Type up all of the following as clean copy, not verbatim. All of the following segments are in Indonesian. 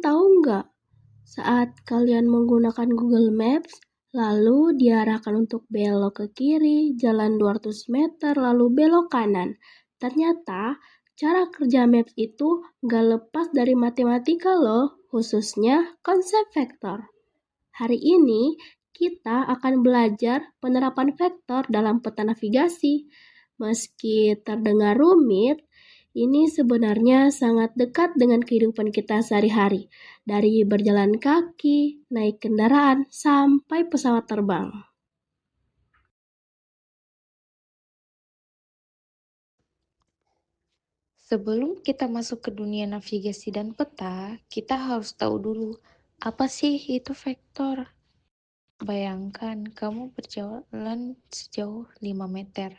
tahu nggak, saat kalian menggunakan Google Maps, lalu diarahkan untuk belok ke kiri, jalan 200 meter, lalu belok kanan. Ternyata, cara kerja Maps itu nggak lepas dari matematika loh, khususnya konsep vektor. Hari ini, kita akan belajar penerapan vektor dalam peta navigasi. Meski terdengar rumit, ini sebenarnya sangat dekat dengan kehidupan kita sehari-hari, dari berjalan kaki, naik kendaraan, sampai pesawat terbang. Sebelum kita masuk ke dunia navigasi dan peta, kita harus tahu dulu apa sih itu vektor. Bayangkan kamu berjalan sejauh 5 meter,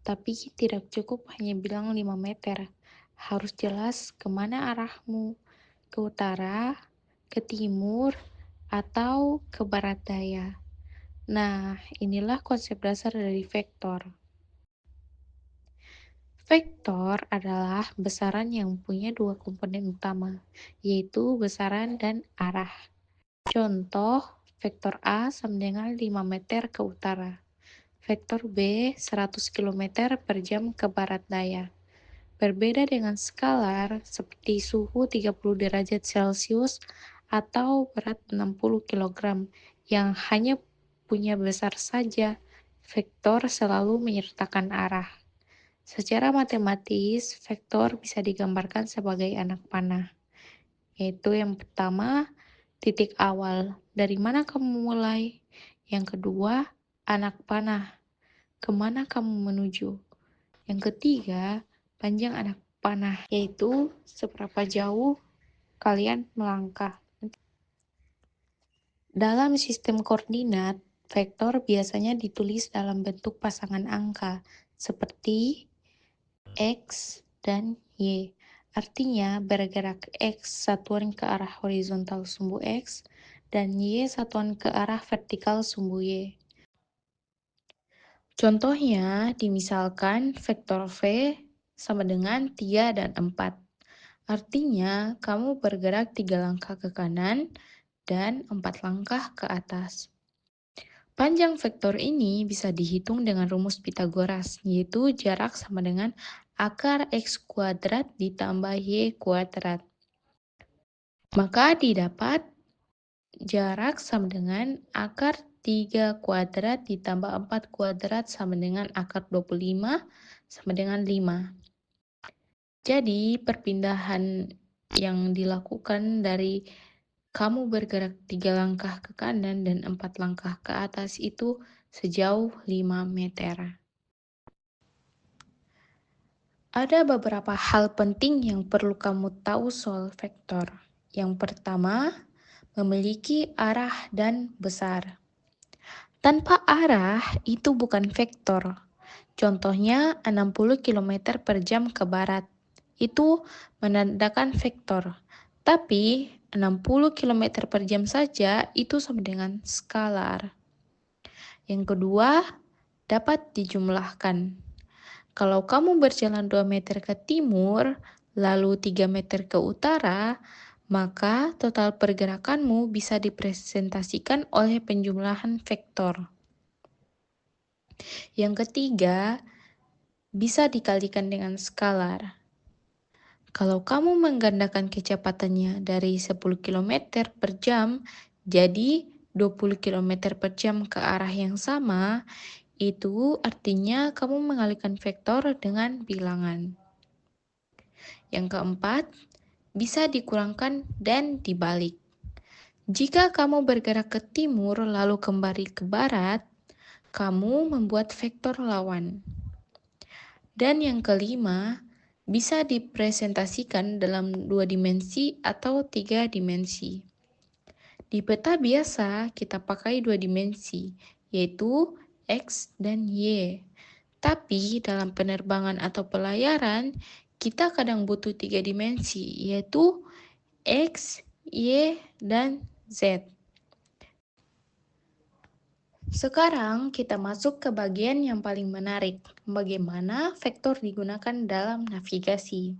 tapi tidak cukup hanya bilang 5 meter. Harus jelas kemana arahmu, ke utara, ke timur, atau ke barat daya. Nah, inilah konsep dasar dari vektor. Vektor adalah besaran yang punya dua komponen utama, yaitu besaran dan arah. Contoh, vektor A sama dengan 5 meter ke utara. Vektor B 100 km per jam ke barat daya. Berbeda dengan skalar seperti suhu 30 derajat Celcius atau berat 60 kg yang hanya punya besar saja, vektor selalu menyertakan arah. Secara matematis, vektor bisa digambarkan sebagai anak panah, yaitu yang pertama, titik awal, dari mana kamu mulai. Yang kedua, anak panah, kemana kamu menuju. Yang ketiga, panjang anak panah, yaitu seberapa jauh kalian melangkah. Dalam sistem koordinat, vektor biasanya ditulis dalam bentuk pasangan angka, seperti X dan Y. Artinya, bergerak X satuan ke arah horizontal sumbu X, dan Y satuan ke arah vertikal sumbu Y. Contohnya, dimisalkan vektor V sama dengan 3 dan 4. Artinya, kamu bergerak 3 langkah ke kanan dan 4 langkah ke atas. Panjang vektor ini bisa dihitung dengan rumus Pythagoras, yaitu jarak sama dengan akar X kuadrat ditambah Y kuadrat. Maka didapat jarak sama dengan akar 3 kuadrat ditambah 4 kuadrat sama dengan akar 25 sama dengan 5. Jadi, perpindahan yang dilakukan dari kamu bergerak 3 langkah ke kanan dan 4 langkah ke atas itu sejauh 5 meter. Ada beberapa hal penting yang perlu kamu tahu soal vektor. Yang pertama, memiliki arah dan besar. Tanpa arah, itu bukan vektor. Contohnya 60 km per jam ke barat. Itu menandakan vektor. Tapi 60 km per jam saja itu sama dengan skalar. Yang kedua, dapat dijumlahkan. Kalau kamu berjalan 2 meter ke timur, lalu 3 meter ke utara, maka total pergerakanmu bisa dipresentasikan oleh penjumlahan vektor. Yang ketiga, bisa dikalikan dengan skalar. Kalau kamu menggandakan kecepatannya dari 10 km per jam, jadi 20 km per jam ke arah yang sama, itu artinya kamu mengalihkan vektor dengan bilangan. Yang keempat, bisa dikurangkan dan dibalik. Jika kamu bergerak ke timur lalu kembali ke barat, kamu membuat vektor lawan. Dan yang kelima, bisa dipresentasikan dalam 2 dimensi atau 3 dimensi. Di peta biasa, kita pakai 2 dimensi, yaitu X dan Y. Tapi dalam penerbangan atau pelayaran, kita kadang butuh 3 dimensi, yaitu X, Y, dan Z. Sekarang kita masuk ke bagian yang paling menarik, bagaimana vektor digunakan dalam navigasi.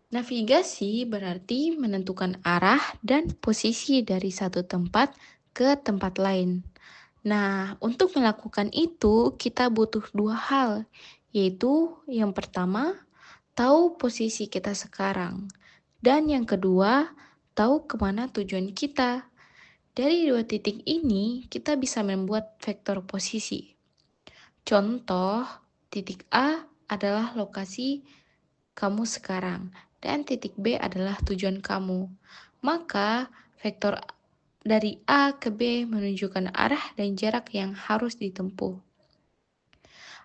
Navigasi berarti menentukan arah dan posisi dari satu tempat ke tempat lain. Nah, untuk melakukan itu, kita butuh dua hal, yaitu yang pertama, tahu posisi kita sekarang, dan yang kedua, tahu kemana tujuan kita. Dari dua titik ini, kita bisa membuat vektor posisi. Contoh, titik A adalah lokasi kamu sekarang, dan titik B adalah tujuan kamu. Maka, vektor dari A ke B menunjukkan arah dan jarak yang harus ditempuh.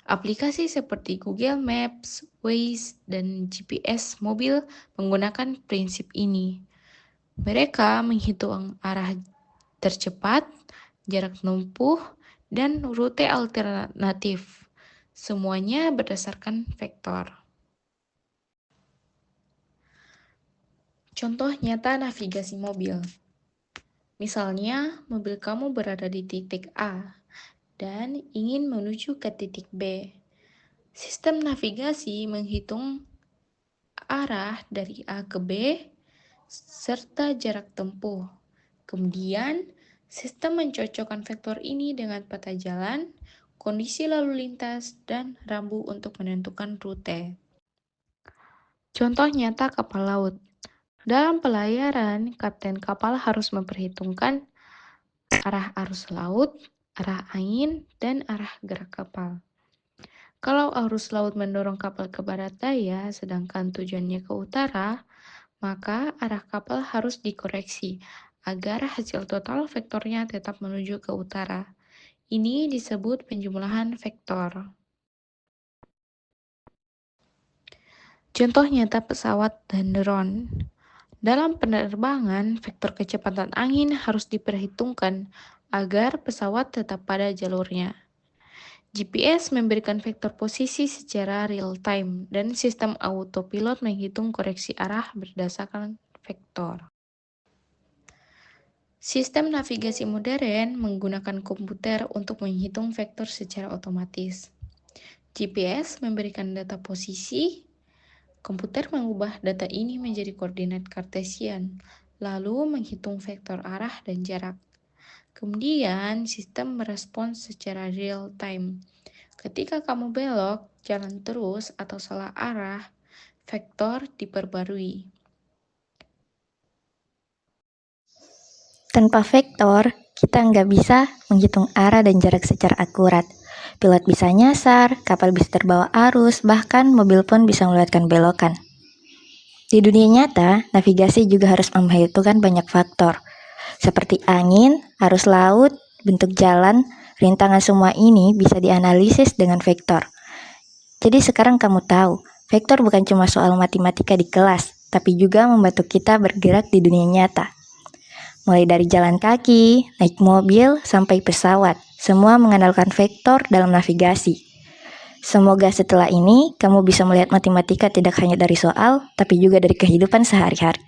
Aplikasi seperti Google Maps, Waze, dan GPS mobil menggunakan prinsip ini. Mereka menghitung arah tercepat, jarak tempuh, dan rute alternatif. Semuanya berdasarkan vektor. Contoh nyata navigasi mobil. Misalnya, mobil kamu berada di titik A dan ingin menuju ke titik B. Sistem navigasi menghitung arah dari A ke B serta jarak tempuh. Kemudian, sistem mencocokkan vektor ini dengan peta jalan, kondisi lalu lintas, dan rambu untuk menentukan rute. Contoh nyata kapal laut. Dalam pelayaran, kapten kapal harus memperhitungkan arah arus laut, arah angin, dan arah gerak kapal. Kalau arus laut mendorong kapal ke barat daya, sedangkan tujuannya ke utara, maka arah kapal harus dikoreksi agar hasil total vektornya tetap menuju ke utara. Ini disebut penjumlahan vektor. Contoh nyata pesawat dan drone. Dalam penerbangan, vektor kecepatan angin harus diperhitungkan agar pesawat tetap pada jalurnya. GPS memberikan vektor posisi secara real-time, dan sistem autopilot menghitung koreksi arah berdasarkan vektor. Sistem navigasi modern menggunakan komputer untuk menghitung vektor secara otomatis. GPS memberikan data posisi, komputer mengubah data ini menjadi koordinat kartesian, lalu menghitung vektor arah dan jarak. Kemudian, sistem merespons secara real-time. Ketika kamu belok, jalan terus, atau salah arah, vektor diperbarui. Tanpa vektor, kita nggak bisa menghitung arah dan jarak secara akurat. Pilot bisa nyasar, kapal bisa terbawa arus, bahkan mobil pun bisa melewatkan belokan. Di dunia nyata, navigasi juga harus memperhitungkan banyak faktor, seperti angin, arus laut, bentuk jalan, rintangan. Semua ini bisa dianalisis dengan vektor. Jadi sekarang kamu tahu, vektor bukan cuma soal matematika di kelas, tapi juga membantu kita bergerak di dunia nyata. Mulai dari jalan kaki, naik mobil, sampai pesawat, semua mengandalkan vektor dalam navigasi. Semoga setelah ini, kamu bisa melihat matematika tidak hanya dari soal, tapi juga dari kehidupan sehari-hari.